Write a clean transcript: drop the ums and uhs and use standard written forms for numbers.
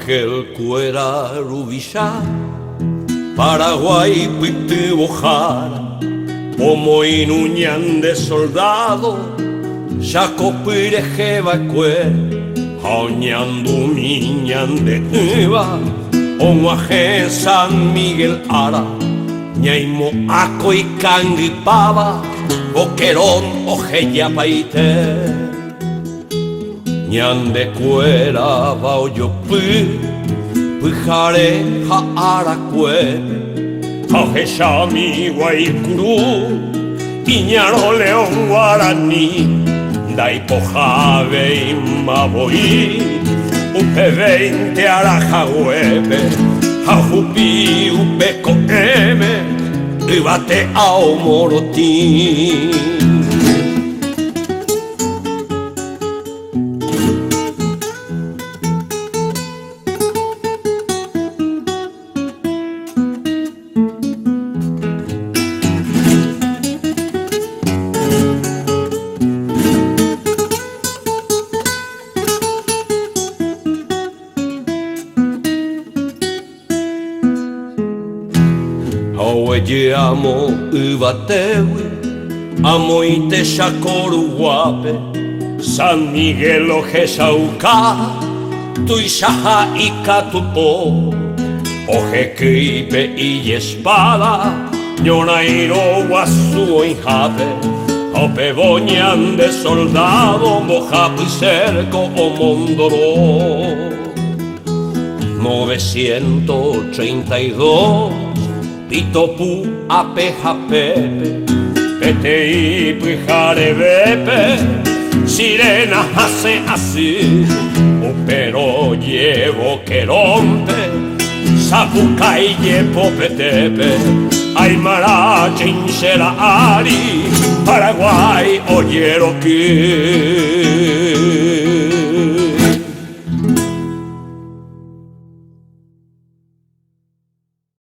Ángel Cuera Rubilla, Paraguay Pitibojara, Pomo Inuñan de Soldado, Chaco Pirejeba Cue, Auñandu Miñan de Iba, Omaje San Miguel Ara, Ñaimo Aco y Canguipaba, Boquerón Ojeya Paite. Ñan de Cuera Baoyopi, Pujare Jaaracue, Ajeshami Guaycurú, Iñaro León Guaraní, Daipojave y Maboí, Upe 20 Arajahuepe, Ajupi Upeco M, Ibate Aomorotín. Oye amo Ibatewi, amo Iteshacoruguape, San Miguel Ojesauca, Tuishaja y Catupo, Ojequipe y Espada, Ñonairo Guasu Injape, Opeboñan de Soldado, Mojapo y Cerco o Mondoró. 932 Pitopu Apeja Pepe, Petei Pijarebepe, Sirena hace así, pero llevo que rompe, Zapuca y Yepopetepe, Aymara Chinchera Ari, Paraguay Oyeroquí.